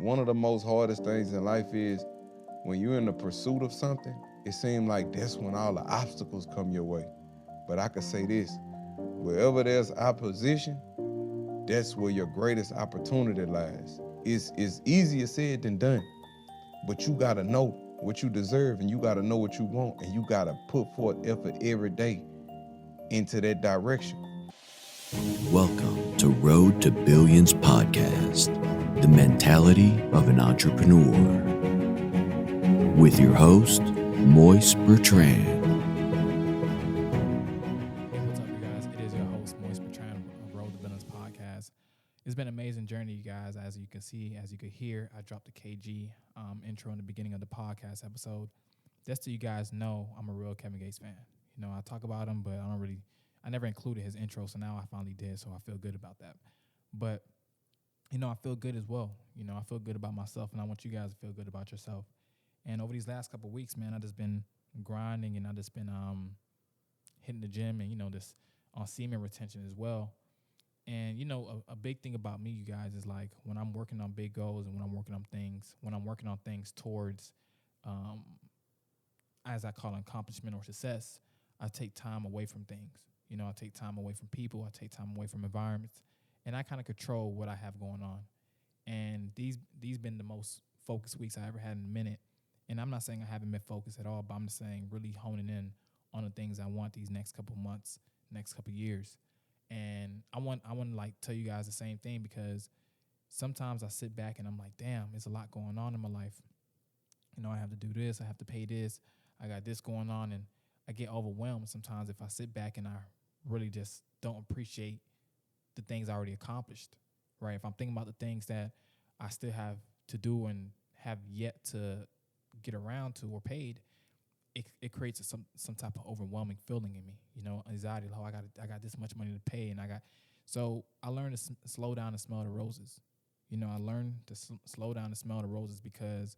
one of the most hardest things in life is when you're in the pursuit of something, it seems like that's when all the obstacles come your way. But I could say this, wherever there's opposition, that's where your greatest opportunity lies. It's easier said than done, but you gotta know what you deserve and you gotta know what you want and you gotta put forth effort every day into that direction. Welcome to Road to Billions podcast, the mentality of an entrepreneur. With your host, Moise Bertrand. What's up, you guys? It is your host, Moise Bertrand of Road to Billions podcast. It's been an amazing journey, you guys. As you can see, as you could hear, I dropped the KG intro in the beginning of the podcast episode. Just so you guys know, I'm a real Kevin Gates fan. You know, I talk about him, but I never included his intro, so now I finally did, so I feel good about that. But, you know, I feel good as well. You know, I feel good about myself, and I want you guys to feel good about yourself. And over these last couple of weeks, man, I just been grinding, and I just been hitting the gym, and, you know, this on semen retention as well. And, you know, a big thing about me, you guys, is like when I'm working on big goals and when I'm working on things towards, as I call it, accomplishment or success, I take time away from things. You know, I take time away from people. I take time away from environments. And I kind of control what I have going on. And these been the most focused weeks I ever had in a minute. And I'm not saying I haven't been focused at all, but I'm just saying really honing in on the things I want these next couple months, next couple years. And I want to like tell you guys the same thing, because sometimes I sit back and I'm like, damn, there's a lot going on in my life. You know, I have to do this, I have to pay this, I got this going on, and I get overwhelmed sometimes if I sit back and I really just don't appreciate the things I already accomplished, right? If I'm thinking about the things that I still have to do and have yet to get around to or paid, it creates some type of overwhelming feeling in me, you know, anxiety. Oh, I got this much money to pay, and so I learned to slow down and smell the roses. You know, I learned to slow down and smell the roses, because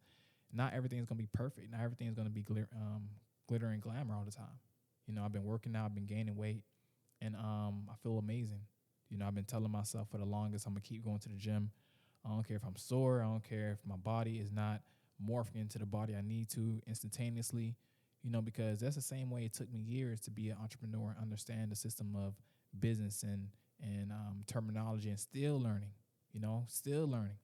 not everything is gonna be perfect. Not everything is gonna be glitter and glamour all the time. You know, I've been working out, I've been gaining weight, and I feel amazing. You know, I've been telling myself for the longest I'm gonna keep going to the gym. I don't care if I'm sore. I don't care if my body is not morphing into the body I need to instantaneously. You know, because that's the same way it took me years to be an entrepreneur and understand the system of business and terminology, and still learning. You know, still learning.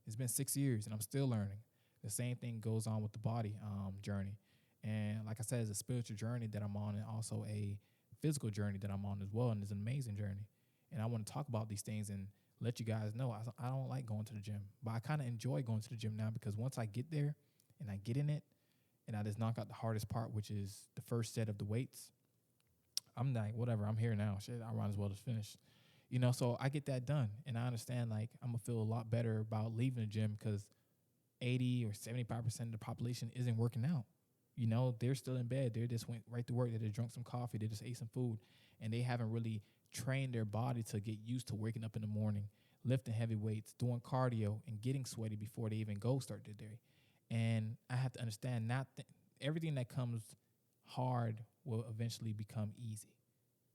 It's been 6 years and I'm still learning. The same thing goes on with the body journey. And like I said, it's a spiritual journey that I'm on, and also a physical journey that I'm on as well. And it's an amazing journey. And I want to talk about these things and let you guys know I don't like going to the gym, but I kind of enjoy going to the gym now, because once I get there and I get in it and I just knock out the hardest part, which is the first set of the weights, I'm like, whatever, I'm here now. Shit, I might as well just finish. You know, so I get that done. And I understand, like, I'm going to feel a lot better about leaving the gym, because 80 or 75% of the population isn't working out. You know, they're still in bed. They just went right to work. They just drunk some coffee. They just ate some food. And they haven't really trained their body to get used to waking up in the morning, lifting heavy weights, doing cardio, and getting sweaty before they even go start their day. And I have to understand, everything that comes hard will eventually become easy.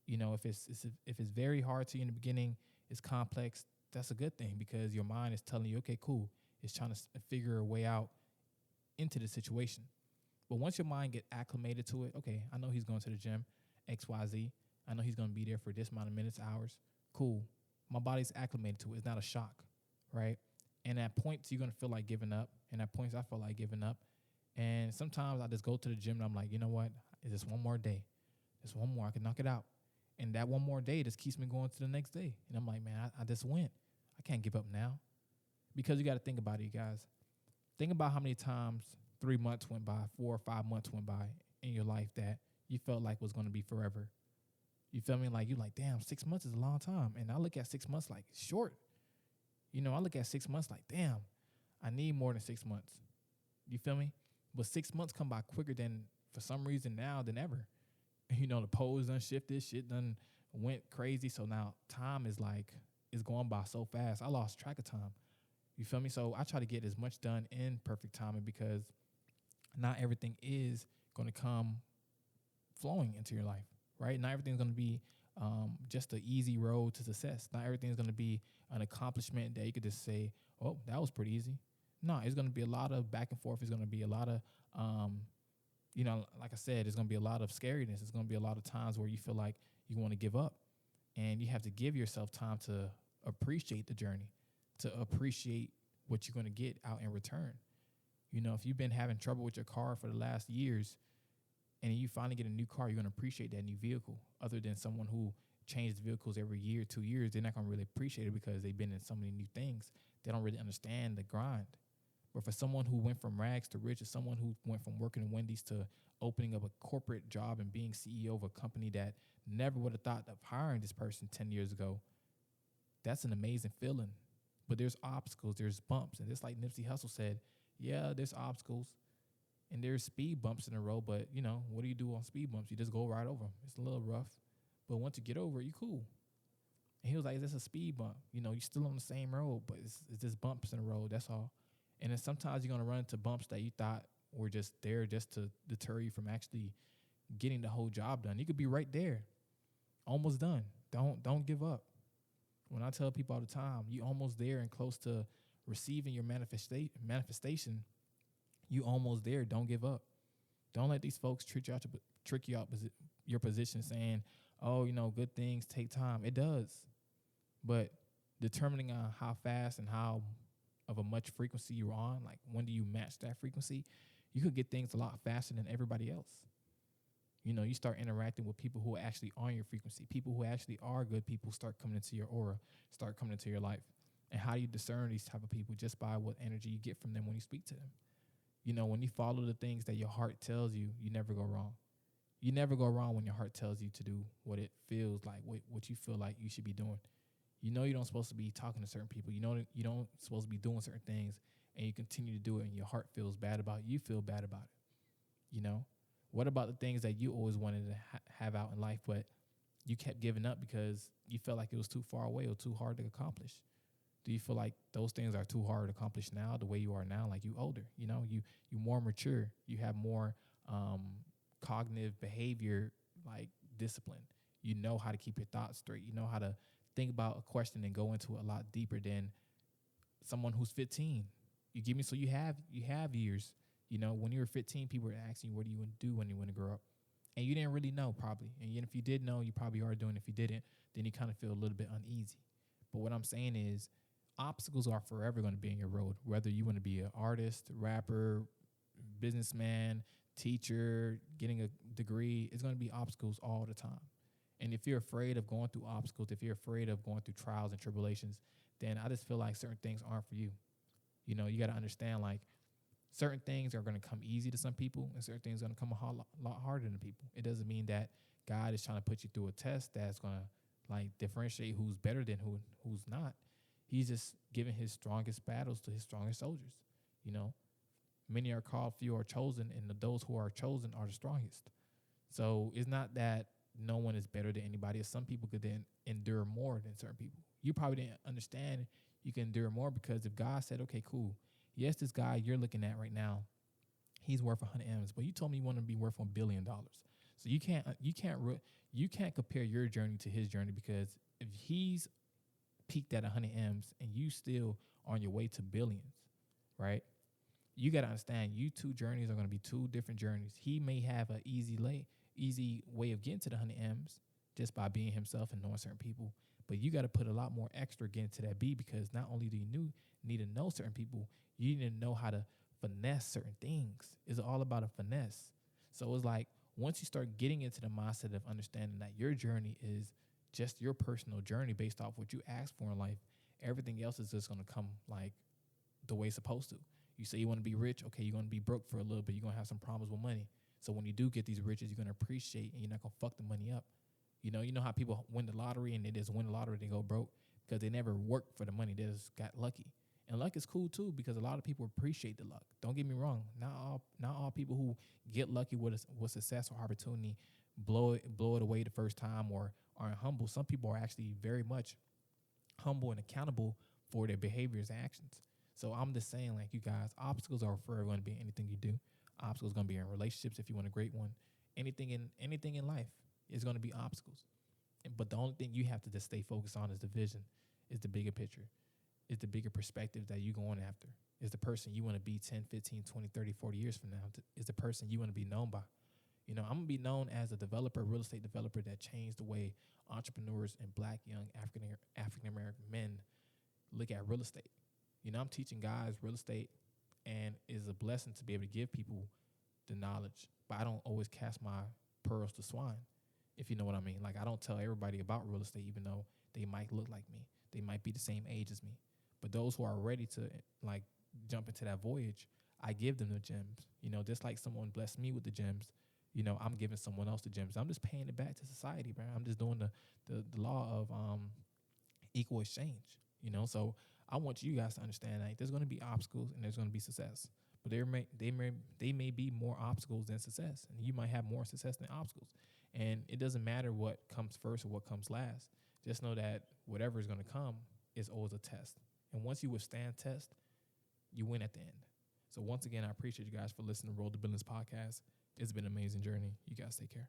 You know, if it's very hard to you in the beginning, it's complex, that's a good thing, because your mind is telling you, okay, cool. It's trying to figure a way out into the situation. But once your mind get acclimated to it, okay, I know he's going to the gym, XYZ. I know he's going to be there for this amount of minutes, hours. Cool. My body's acclimated to it. It's not a shock, right? And at points, you're going to feel like giving up. And at points, I feel like giving up. And sometimes I just go to the gym and I'm like, you know what? It's just one more day. Just one more. I can knock it out. And that one more day just keeps me going to the next day. And I'm like, man, I just went. I can't give up now. Because you got to think about it, you guys. Think about how many times 3 months went by, 4 or 5 months went by in your life that you felt like was going to be forever. You feel me? Like, you're like, damn, 6 months is a long time. And I look at 6 months like short. You know, I look at 6 months like, damn, I need more than 6 months. You feel me? But 6 months come by quicker than, for some reason now, than ever. You know, the poles done shifted, shit done went crazy. So now time is like, it's going by so fast. I lost track of time. You feel me? So I try to get as much done in perfect timing, because not everything is going to come flowing into your life, right? Not everything's going to be just an easy road to success. Not everything's going to be an accomplishment that you could just say, oh, that was pretty easy. No, it's going to be a lot of back and forth. It's going to be a lot of, like I said, it's going to be a lot of scariness. It's going to be a lot of times where you feel like you want to give up, and you have to give yourself time to appreciate the journey, to appreciate what you're going to get out in return. If you've been having trouble with your car for the last years, and you finally get a new car, you're going to appreciate that new vehicle. Other than someone who changes vehicles every year, 2 years, they're not going to really appreciate it because they've been in so many new things. They don't really understand the grind. But for someone who went from rags to riches, someone who went from working in Wendy's to opening up a corporate job and being CEO of a company that never would have thought of hiring this person 10 years ago, that's an amazing feeling. But there's obstacles, there's bumps. And just like Nipsey Hussle said, yeah, there's obstacles and there's speed bumps in the road. But, what do you do on speed bumps? You just go right over them. It's a little rough. But once you get over it, you cool. And he was like, is this a speed bump? You're still on the same road, but it's just bumps in the road. That's all. And then sometimes you're going to run into bumps that you thought were just there just to deter you from actually getting the whole job done. You could be right there, almost done. Don't give up. When I tell people all the time, you almost there and close to receiving your manifestation, you almost there. Don't give up. Don't let these folks trick you out your position saying, oh, good things take time. It does. But determining how fast and how of a much frequency you're on, like when do you match that frequency, you could get things a lot faster than everybody else. You start interacting with people who are actually on your frequency, people who actually are good people start coming into your aura, start coming into your life. And how do you discern these type of people? Just by what energy you get from them when you speak to them. When you follow the things that your heart tells you, you never go wrong. You never go wrong when your heart tells you to do what it feels like, what you feel like you should be doing. You don't supposed to be talking to certain people. You don't supposed to be doing certain things, and you continue to do it, and your heart feels bad about it. You feel bad about it. What about the things that you always wanted to have out in life, but you kept giving up because you felt like it was too far away or too hard to accomplish? Do you feel like those things are too hard to accomplish now, the way you are now? Like you older, you more mature. You have more cognitive behavior, like discipline. You know how to keep your thoughts straight. You know how to think about a question and go into it a lot deeper than someone who's 15. You give me, so you have years. When you were 15, people were asking you, what do you want to do when you want to grow up? And you didn't really know, probably. And if you did know, you probably are doing it. If you didn't, then you kind of feel a little bit uneasy. But what I'm saying is, obstacles are forever going to be in your road, whether you want to be an artist, rapper, businessman, teacher, getting a degree. It's going to be obstacles all the time. And if you're afraid of going through obstacles, if you're afraid of going through trials and tribulations, then I just feel like certain things aren't for you. You got to understand, like, certain things are going to come easy to some people, and certain things are going to come a lot harder than people. It doesn't mean that God is trying to put you through a test that's going to, like, differentiate who's better than who's not. He's just giving his strongest battles to his strongest soldiers. Many are called, few are chosen, and those who are chosen are the strongest. So it's not that no one is better than anybody. Some people could then endure more than certain people. You probably didn't understand you can endure more because if God said, okay, cool, yes, this guy you're looking at right now, he's worth 100 M's, but you told me you want to be worth $1 billion. So you can't compare your journey to his journey, because if he's peaked at 100 M's and you still on your way to billions, right? You got to understand, you two journeys are going to be two different journeys. He may have an easy way of getting to the 100 M's just by being himself and knowing certain people. But you got to put a lot more extra getting to that B, because not only do you need to know certain people, you need to know how to finesse certain things. It's all about a finesse. So it's like, once you start getting into the mindset of understanding that your journey is just your personal journey based off what you asked for in life, everything else is just going to come like the way it's supposed to. You say you want to be rich. Okay, you're going to be broke for a little bit. You're going to have some problems with money. So when you do get these riches, you're going to appreciate, and you're not going to fuck the money up. You know how people win the lottery and they just win the lottery, they go broke because they never worked for the money. They just got lucky. And luck is cool too, because a lot of people appreciate the luck. Don't get me wrong. Not all people who get lucky with success or opportunity blow it away the first time or are humble. Some people are actually very much humble and accountable for their behaviors and actions. So I'm just saying, like, you guys, obstacles are forever going to be in anything you do. Obstacles going to be in relationships if you want a great one. Anything in life is going to be obstacles. But the only thing you have to just stay focused on is the vision, is the bigger picture, is the bigger perspective that you're going after. is the person you want to be 10, 15, 20, 30, 40 years from now. Is the person you want to be known by. You know, I'm going to be known as a developer, real estate developer that changed the way entrepreneurs and black young African-American men look at real estate. You know, I'm teaching guys real estate, and it's a blessing to be able to give people the knowledge, but I don't always cast my pearls to swine, if you know what I mean. Like, I don't tell everybody about real estate, even though they might look like me. They might be the same age as me. But those who are ready to, like, jump into that voyage, I give them the gems. You know, just like someone blessed me with the gems, you know, I'm giving someone else the gems. I'm just paying it back to society, bro. I'm just doing the law of equal exchange, you know. So I want you guys to understand that there's going to be obstacles and there's going to be success. But they may be more obstacles than success, and you might have more success than obstacles. And it doesn't matter what comes first or what comes last. Just know that whatever is going to come is always a test. And once you withstand test, you win at the end. So once again, I appreciate you guys for listening to Road to Billions podcast. It's been an amazing journey. You guys take care.